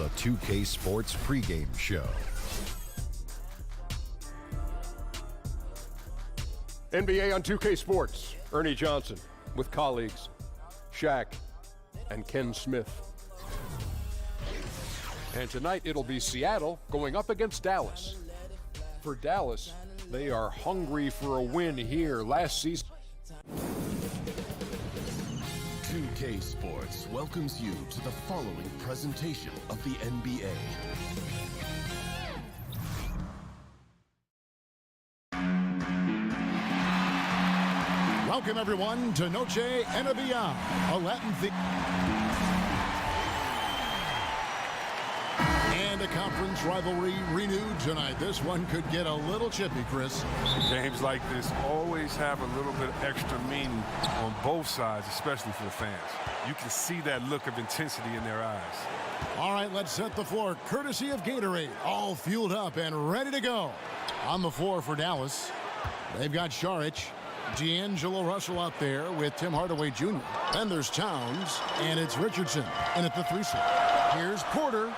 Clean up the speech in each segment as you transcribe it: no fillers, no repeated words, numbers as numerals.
the 2K Sports pregame show. NBA on 2K Sports. Ernie Johnson with colleagues Shaq and Ken Smith. And tonight it'll be Seattle going up against Dallas. For Dallas, they are hungry for a win here last season. 2K Sports welcomes you to the following presentation of the NBA. Welcome everyone to Noche NBA, a Latin theme and a conference rivalry renewed tonight. This one could get a little chippy, Chris. Games like this always have a little bit extra meaning on both sides, especially for the fans. You can see that look of intensity in their eyes. All right, let's set the floor courtesy of Gatorade, all fueled up and ready to go. On the floor for Dallas, they've got Saric, D'Angelo Russell out there with Tim Hardaway Jr. Then there's Towns, and it's Richardson in at the 3 slot. Here's Porter.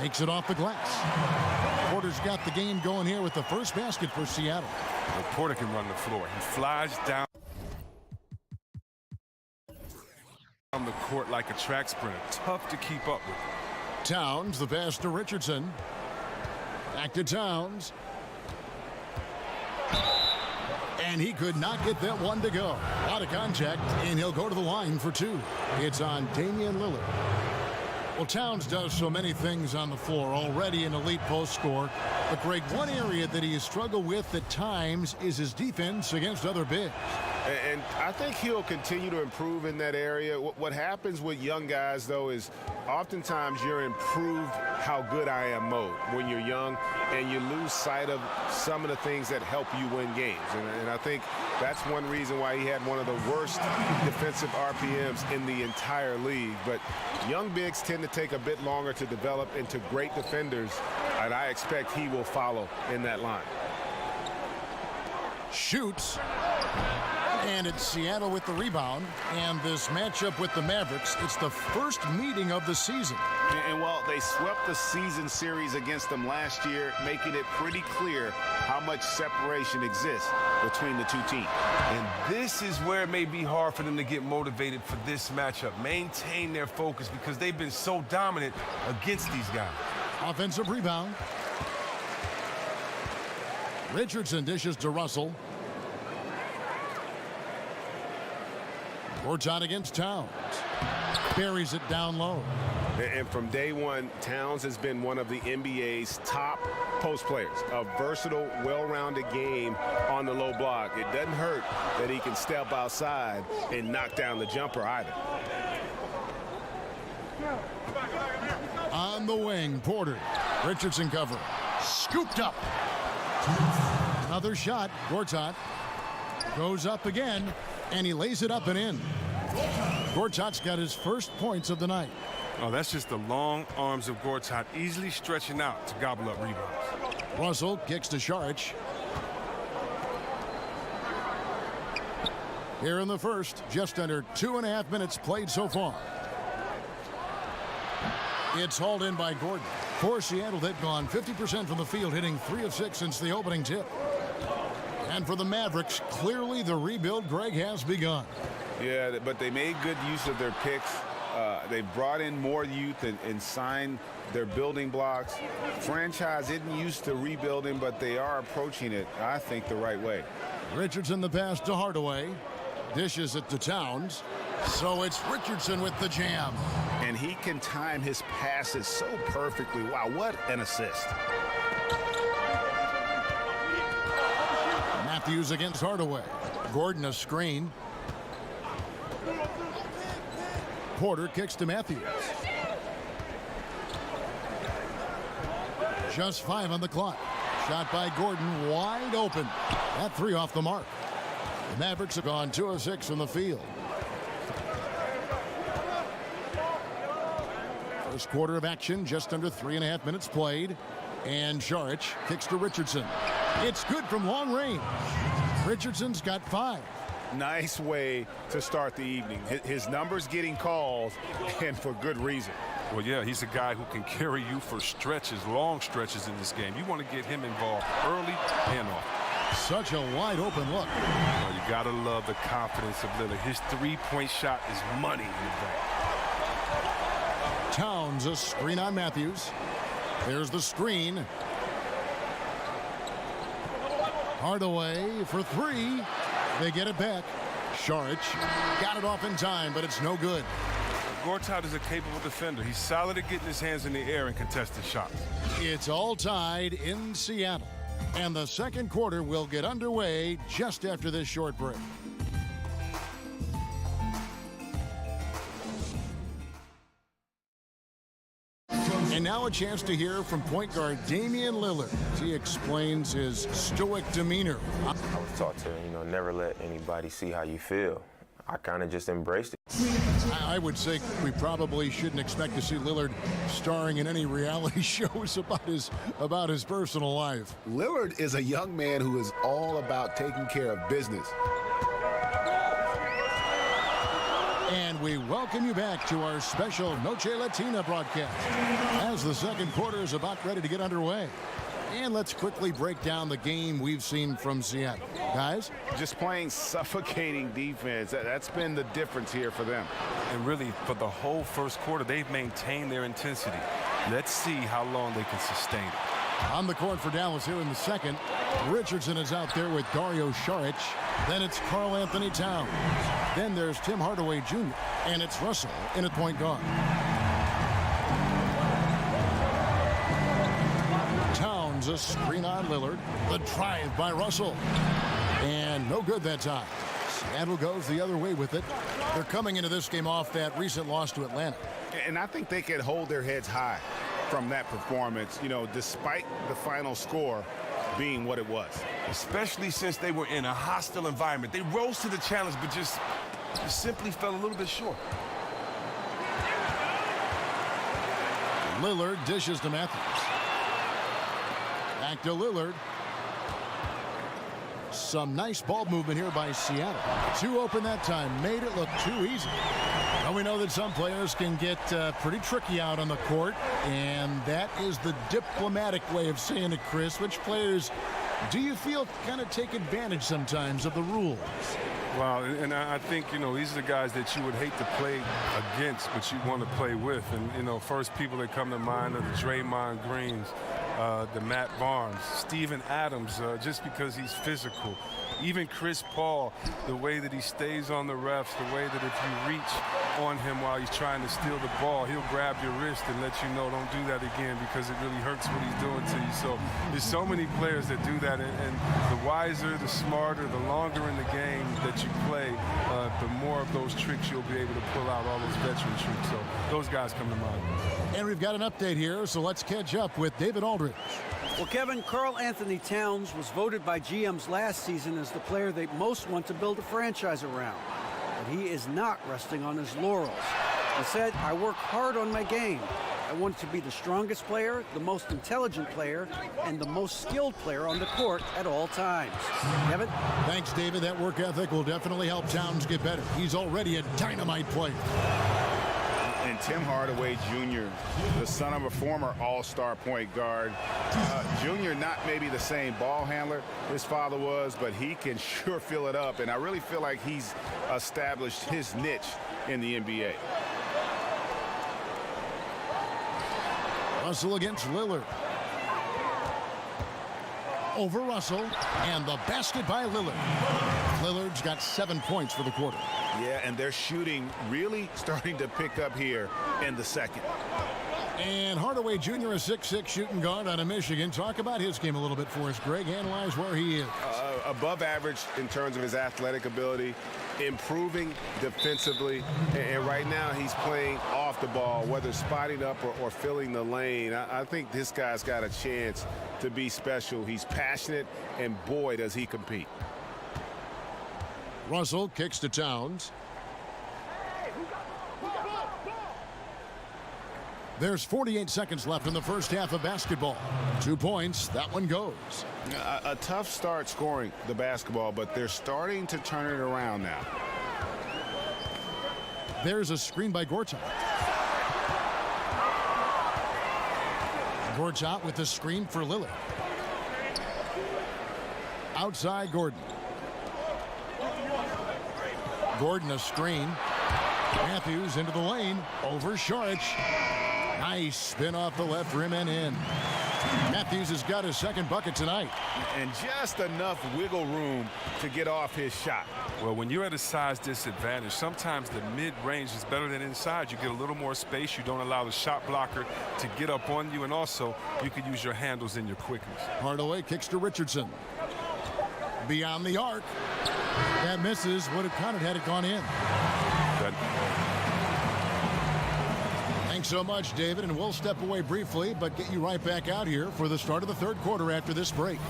Makes it off the glass. Porter's got the game going here with the first basket for Seattle. Well, Porter can run the floor. He flies down the court like a track sprinter. Tough to keep up with. Towns, the pass to Richardson. Back to Towns. And he could not get that one to go. A lot of contact, and he'll go to the line for 2. It's on Damian Lillard. Well, Towns does so many things on the floor, already an elite post scorer. But, Greg, one area that he has struggled with at times is his defense against other bigs. And I think he'll continue to improve in that area. What happens with young guys, though, is oftentimes you're improved how good I am mode when you're young, and you lose sight of some of the things that help you win games. And I think that's one reason why he had one of the worst defensive RPMs in the entire league. But young bigs tend to take a bit longer to develop into great defenders, and I expect he will follow in that line. Shoots. And it's Seattle with the rebound. And this matchup with the Mavericks, it's the first meeting of the season. And while they swept the season series against them last year, making it pretty clear how much separation exists between the two teams. And this is where it may be hard for them to get motivated for this matchup. Maintain their focus because they've been so dominant against these guys. Offensive rebound. Richardson dishes to Russell. Gortat against Towns. Buries it down low. And from day one, Towns has been one of the NBA's top post players. A versatile, well-rounded game on the low block. It doesn't hurt that he can step outside and knock down the jumper either. On the wing, Porter. Richardson cover. Scooped up. Another shot. Gortat goes up again, and he lays it up and in. Gortat's got his first points of the night. Oh, that's just the long arms of Gortat easily stretching out to gobble up rebounds. Russell kicks to Saric. Here in the first, just under 2.5 minutes played so far. It's hauled in by Gordon. For Seattle, they've gone 50% from the field, hitting 3 of 6 since the opening tip. And for the Mavericks, clearly the rebuild, Greg, has begun. Yeah, but they made good use of their picks. They brought in more youth and signed their building blocks. Franchise isn't used to rebuilding, but they are approaching it, I think, the right way. Richardson the pass to Hardaway. Dishes it to Towns. So it's Richardson with the jam. And he can time his passes so perfectly. Wow, what an assist. Matthews against Hardaway. Gordon a screen. Porter kicks to Matthews. Just 5 on the clock. Shot by Gordon, wide open. That 3 off the mark. The Mavericks have gone 2 of 6 from the field. First quarter of action, just under 3.5 minutes played. And Saric kicks to Richardson. It's good from long range. Richardson's got 5. Nice way to start the evening. His numbers getting called, and for good reason. Well, yeah, he's a guy who can carry you for stretches, long stretches in this game. You want to get him involved early and often. Such a wide open look. Well, you got to love the confidence of Lillard. His three-point shot is money in the bank. Towns, a screen on Matthews. There's the screen. Hardaway for three. They get it back. Saric got it off in time, but it's no good. Gortat is a capable defender. He's solid at getting his hands in the air and contested shots. It's all tied in Seattle. And the second quarter will get underway just after this short break. And now a chance to hear from point guard Damian Lillard as he explains his stoic demeanor. I was taught to, never let anybody see how you feel. I kind of just embraced it. I would say we probably shouldn't expect to see Lillard starring in any reality shows about his personal life. Lillard is a young man who is all about taking care of business. And we welcome you back to our special Noche Latina broadcast as the second quarter is about ready to get underway. And let's quickly break down the game we've seen from Seattle. Guys? Just playing suffocating defense. That's been the difference here for them. And really, for the whole first quarter, they've maintained their intensity. Let's see how long they can sustain it. On the court for Dallas here in the second. Richardson is out there with Dario Saric. Then it's Karl Anthony Towns. Then there's Tim Hardaway Jr. And it's Russell in at point guard. Towns, a screen on Lillard. The drive by Russell. And no good that time. Seattle goes the other way with it. They're coming into this game off that recent loss to Atlanta. And I think they can hold their heads high from that performance, despite the final score being what it was. Especially since they were in a hostile environment. They rose to the challenge, but just simply fell a little bit short. Lillard dishes to Matthews. Back to Lillard. Some nice ball movement here by Seattle. Too open that time. Made it look too easy. Well, we know that some players can get pretty tricky out on the court, and that is the diplomatic way of saying it, Chris. Which players do you feel kind of take advantage sometimes of the rules? Well, and I think, these are the guys that you would hate to play against, but you want to play with. And, first people that come to mind are the Draymond Greens, the Matt Barnes, Steven Adams, just because he's physical. Even Chris Paul, the way that he stays on the refs, the way that if you reach on him while he's trying to steal the ball, he'll grab your wrist and let you know, don't do that again, because it really hurts what he's doing to you. So there's so many players that do that, and the wiser, the smarter, the longer in the game that you play, the more of those tricks you'll be able to pull out, all those veteran tricks. So those guys come to mind. And we've got an update here, so let's catch up with David Aldridge. Well, Kevin, Karl Anthony Towns was voted by GMs last season as the player they most want to build a franchise around. But he is not resting on his laurels. He said, I work hard on my game. I want to be the strongest player, the most intelligent player, and the most skilled player on the court at all times. Kevin? Thanks, David. That work ethic will definitely help Towns get better. He's already a dynamite player. And Tim Hardaway Jr., the son of a former all-star point guard. Jr. not maybe the same ball handler his father was, but he can sure fill it up. And I really feel like he's established his niche in the NBA. Russell against Lillard. Over Russell, and the basket by Lillard. Lillard's got 7 points for the quarter. Yeah, and their shooting really starting to pick up here in the second. And Hardaway Jr., a 6'6" shooting guard out of Michigan. Talk about his game a little bit for us, Greg. Analyze where he is. Above average in terms of his athletic ability, improving defensively, and right now he's playing off the ball, whether spotting up or filling the lane. I think this guy's got a chance to be special. He's passionate, and boy, does he compete. Russell kicks to Towns. There's 48 seconds left in the first half of basketball. 2 points. That one goes. A tough start scoring the basketball, but they're starting to turn it around now. There's a screen by Gortat. Gortat with the screen for Lillard. Outside Gordon. Gordon a screen. Matthews into the lane. Over Saric. Nice spin off the left rim and in. Matthews has got his second bucket tonight. And just enough wiggle room to get off his shot. Well, when you're at a size disadvantage, sometimes the mid-range is better than inside. You get a little more space. You don't allow the shot blocker to get up on you. And also, you can use your handles and your quickness. Hardaway kicks to Richardson. Beyond the arc. That misses. Would have counted had it gone in. Thanks so much, David, and we'll step away briefly, but get you right back out here for the start of the third quarter after this break.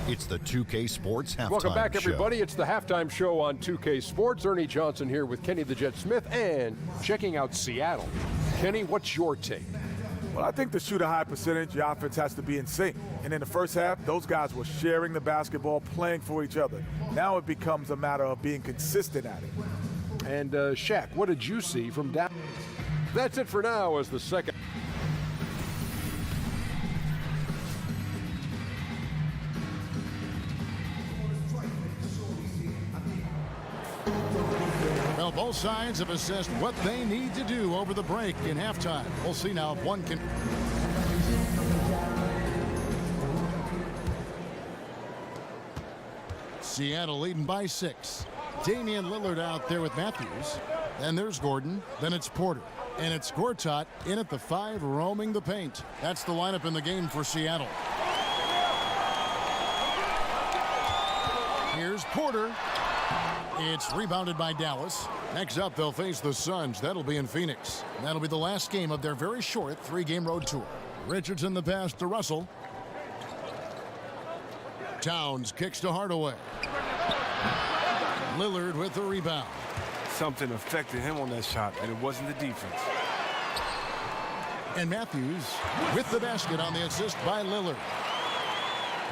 It's the 2K Sports Halftime Show. Welcome back, everybody. It's the halftime show on 2K Sports. Ernie Johnson here with Kenny the Jet Smith and checking out Seattle. Kenny, what's your take? Well, I think to shoot a high percentage, your offense has to be in sync. And in the first half, those guys were sharing the basketball, playing for each other. Now it becomes a matter of being consistent at it. And Shaq, what did you see from Dallas? That's it for now as the second. Well, both sides have assessed what they need to do over the break in halftime. We'll see now if one can. Seattle leading by 6. Damian Lillard out there with Matthews. Then there's Gordon. Then it's Porter. And it's Gortat in at the 5, roaming the paint. That's the lineup in the game for Seattle. Here's Porter. It's rebounded by Dallas. Next up, they'll face the Suns. That'll be in Phoenix. That'll be the last game of their very short 3-game road tour. Richardson the pass to Russell. Towns kicks to Hardaway. Lillard with the rebound. Something affected him on that shot, and it wasn't the defense. And Matthews with the basket on the assist by Lillard.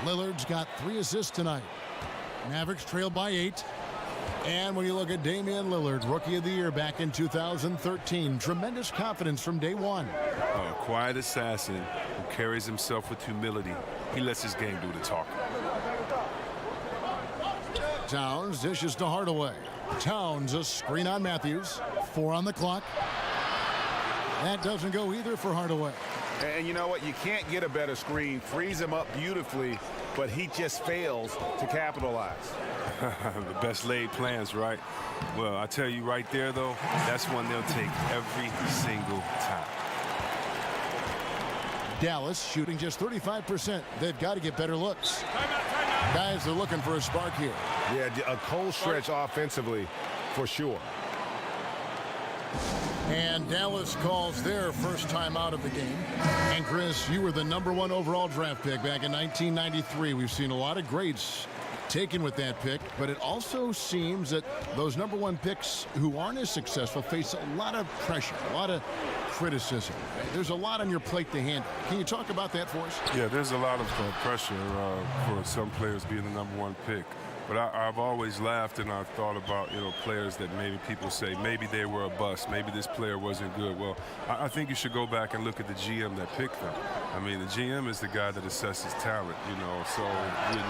Lillard's got 3 assists tonight. Mavericks trail by 8. And when you look at Damian Lillard, Rookie of the Year back in 2013, tremendous confidence from day one. A quiet assassin who carries himself with humility. He lets his game do the talking. Towns dishes to Hardaway. Towns a screen on Matthews. 4 on the clock. That doesn't go either for Hardaway. And you know what? You can't get a better screen. Frees him up beautifully, but he just fails to capitalize. The best laid plans, right? Well, I tell you right there, though, that's one they'll take every single time. Dallas shooting just 35%. They've got to get better looks. Guys are looking for a spark here. Yeah, a cold stretch offensively for sure. And Dallas calls their first time out of the game. And Chris, you were the #1 overall draft pick back in 1993. We've seen a lot of greats taken with that pick, but it also seems that those #1 picks who aren't as successful face a lot of pressure, a lot of criticism. There's a lot on your plate to handle. Can you talk about that for us? Yeah, there's a lot of pressure for some players being the #1 pick. But I've always laughed and I've thought about, players that maybe people say maybe they were a bust, maybe this player wasn't good. Well, I think you should go back and look at the GM that picked them. I mean, the GM is the guy that assesses talent, So when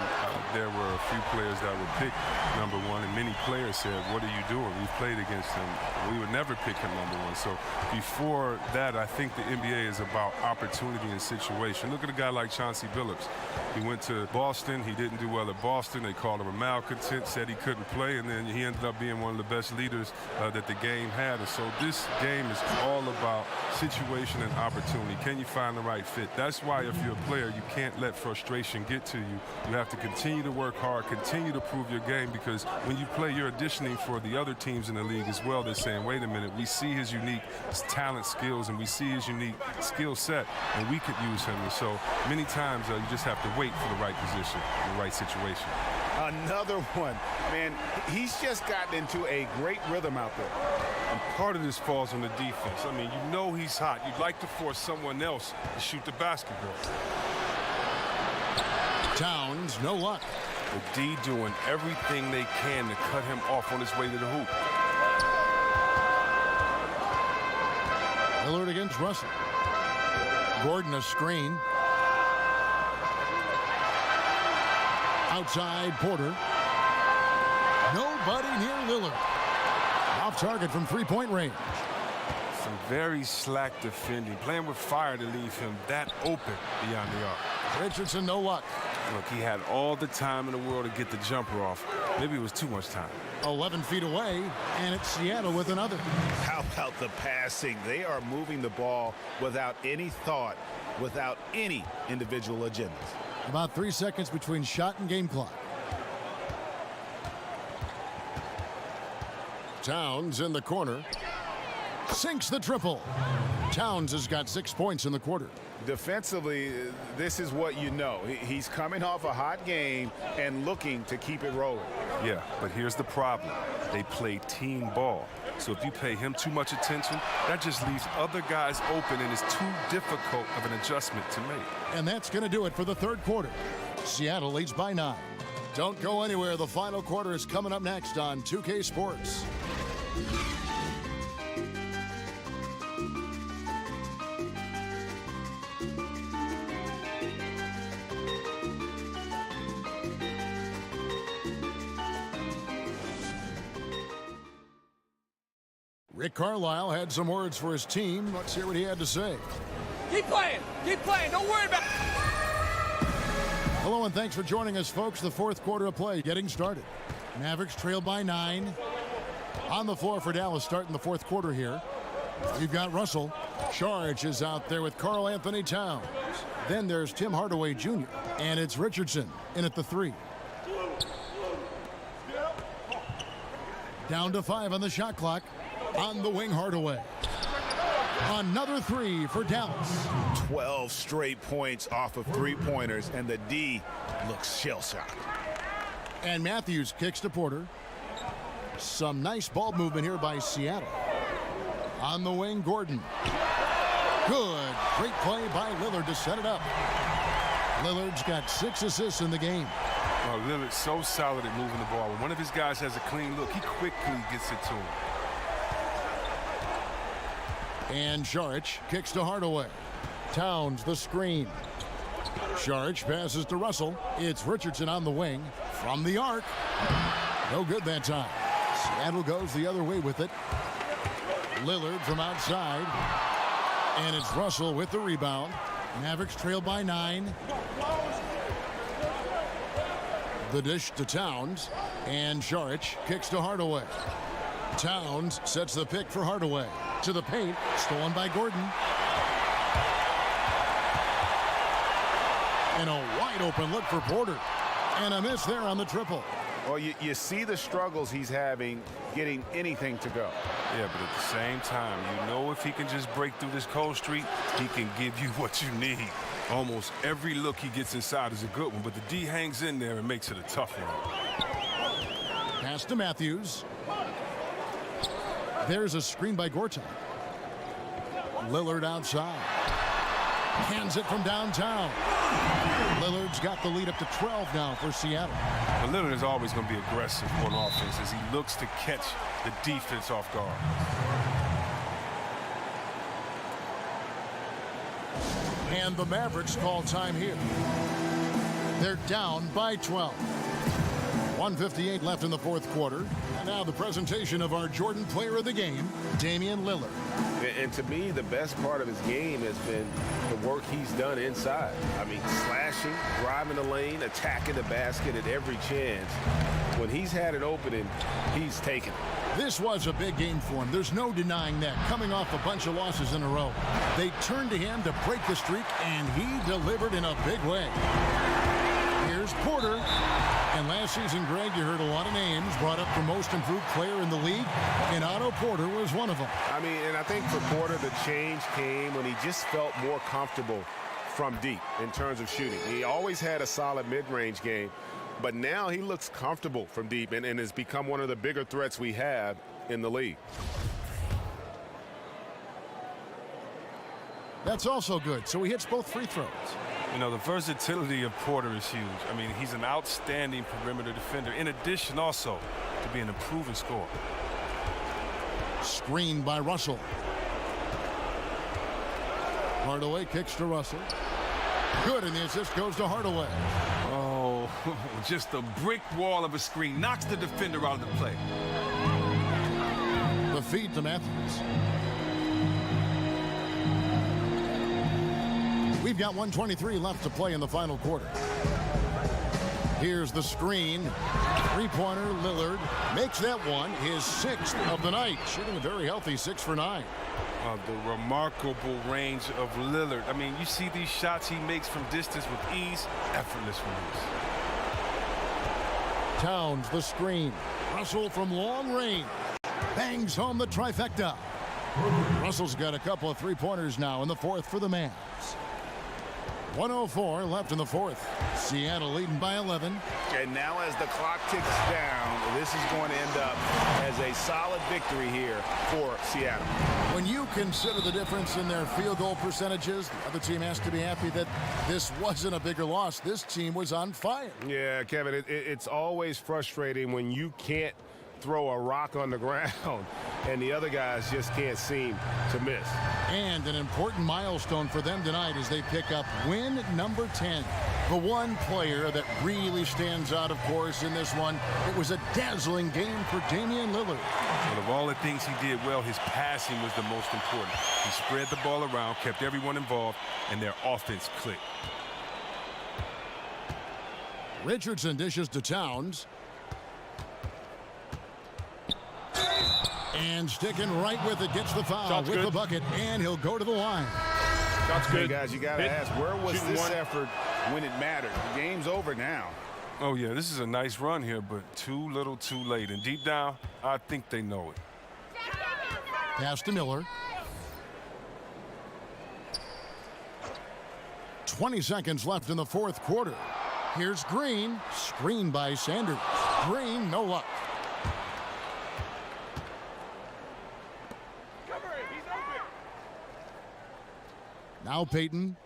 there were a few players that were picked #1, and many players said, "What are you doing? We've played against him. We would never pick him #1." So before that, I think the NBA is about opportunity and situation. Look at a guy like Chauncey Billups. He went to Boston. He didn't do well at Boston. They called him a malcontent, said he couldn't play, and then he ended up being one of the best leaders that the game had. And so this game is all about situation and opportunity. Can you find the right fit? That's why if you're a player, you can't let frustration get to you. You have to continue to work hard, continue to prove your game, because when you play, you're auditioning for the other teams in the league as well. They're saying, wait a minute, we see his unique talent, skills, and we see his unique skill set, and we could use him. And so many times you just have to wait for the right position, the right situation. Another one. Man, he's just gotten into a great rhythm out there. And part of this falls on the defense. I mean, you know he's hot. You'd like to force someone else to shoot the basketball. Towns, no luck. The D doing everything they can to cut him off on his way to the hoop. Lillard against Russell. Gordon a screen. Outside Porter. Nobody near Lillard. Off target from three-point range. Some very slack defending. Playing with fire to leave him that open beyond the arc. Richardson, no luck. Look, he had all the time in the world to get the jumper off. Maybe it was too much time. 11 feet away, and it's Seattle with another. How about the passing? They are moving the ball without any thought, without any individual agendas. About 3 seconds between shot and game clock. Towns in the corner. Sinks the triple. Towns has got 6 points in the quarter. Defensively, this is what you know. He's coming off a hot game and looking to keep it rolling. Yeah, but here's the problem. They play team ball. So if you pay him too much attention, that just leaves other guys open and is too difficult of an adjustment to make. And that's going to do it for the third quarter. Seattle leads by 9. Don't go anywhere. The final quarter is coming up next on 2K Sports. Rick Carlisle had some words for his team. Let's hear what he had to say. Keep playing, don't worry about it. Hello and thanks for joining us, folks. The fourth quarter of play getting started. Mavericks trail by 9. On the floor for Dallas starting the fourth quarter here. You've got Russell. Charge is out there with Karl Anthony Towns. Then there's Tim Hardaway Jr. And it's Richardson in at the 3. Down to 5 on the shot clock. On the wing, Hardaway. Another 3 for Dallas. 12 straight points off of three-pointers, and the D looks shell-shocked. And Matthews kicks to Porter. Some nice ball movement here by Seattle. On the wing, Gordon. Good. Great play by Lillard to set it up. Lillard's got 6 assists in the game. Oh, Lillard's so solid at moving the ball. When one of his guys has a clean look, he quickly gets it to him. And Šarić kicks to Hardaway. Towns the screen. Šarić passes to Russell. It's Richardson on the wing. From the arc. No good that time. Seattle goes the other way with it. Lillard from outside. And it's Russell with the rebound. Mavericks trail by 9. The dish to Towns. And Šarić kicks to Hardaway. Towns sets the pick for Hardaway. To the paint, stolen by Gordon. And a wide open look for Porter. And a miss there on the triple. Well, you see the struggles he's having getting anything to go. Yeah, but at the same time, you know if he can just break through this cold streak, he can give you what you need. Almost every look he gets inside is a good one, but the D hangs in there and makes it a tough one. Pass to Matthews. There's a screen by Gortat. Lillard outside. Hands it from downtown. Lillard's got the lead up to 12 now for Seattle. But Lillard is always going to be aggressive on offense as he looks to catch the defense off guard. And the Mavericks call time here. They're down by 12. 1:58 left in the fourth quarter. And now the presentation of our Jordan Player of the Game, Damian Lillard. And to me, the best part of his game has been the work he's done inside. I mean, slashing, driving the lane, attacking the basket at every chance. When he's had an opening, he's taken it. This was a big game for him. There's no denying that. Coming off a bunch of losses in a row. They turned to him to break the streak, and he delivered in a big way. Here's Porter. And last season, Greg, you heard a lot of names brought up for most improved player in the league, and Otto Porter was one of them. I mean, and I think for Porter, the change came when he just felt more comfortable from deep in terms of shooting. He always had a solid mid-range game, but now he looks comfortable from deep and has become one of the bigger threats we have in the league. That's also good, so he hits both free throws. You know, the versatility of Porter is huge. I mean, he's an outstanding perimeter defender, in addition also to being a proven scorer. Screen by Russell. Hardaway kicks to Russell. Good, and the assist goes to Hardaway. Oh, just a brick wall of a screen. Knocks the defender out of the play. The feed to Matthews. We've got 1:23 left to play in the final quarter. Here's the screen. Three-pointer, Lillard makes that one his 6th of the night. Shooting a very healthy 6 for 9. The remarkable range of Lillard. I mean, you see these shots he makes from distance with ease, effortless release. Towns the screen. Russell from long range. Bangs home the trifecta. Russell's got a couple of three-pointers now in the 4th for the Mavs. 1:04 left in the 4th. Seattle leading by 11. And now as the clock ticks down, this is going to end up as a solid victory here for Seattle. When you consider the difference in their field goal percentages, the other team has to be happy that this wasn't a bigger loss. This team was on fire. Yeah, Kevin, it's always frustrating when you can't throw a rock on the ground and the other guys just can't seem to miss. And an important milestone for them tonight as they pick up win number 10. The one player that really stands out, of course, in this one, it was a dazzling game for Damian Lillard. But of all the things he did well, his passing was the most important. He spread the ball around, kept everyone involved, and their offense clicked. Richardson dishes to Towns. And sticking right with it, gets the foul Shots with good. the bucket, and he'll go to the line. Shots good. Hey guys, you got to ask, where was Shooting this one. effort when it mattered? The game's over now. Oh, yeah, this is a nice run here, but too little too late. And deep down, I think they know it. Pass to Miller. 20 seconds left in the 4th quarter. Here's Green. Screen by Sanders. Green, no luck. Now Peyton.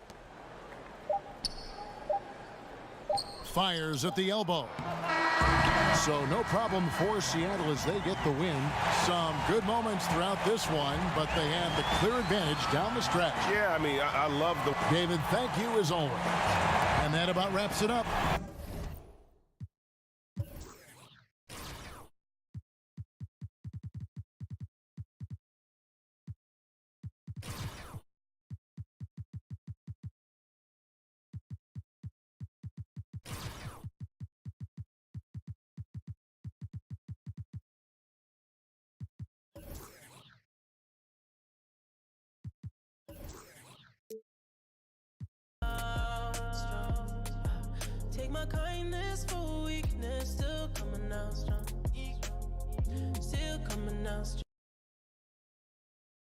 Fires at the elbow. So no problem for Seattle as they get the win. Some good moments throughout this one, but they have the clear advantage down the stretch. Yeah, I mean, I love the... David, thank you as always. And that about wraps it up. Take my kindness for weakness to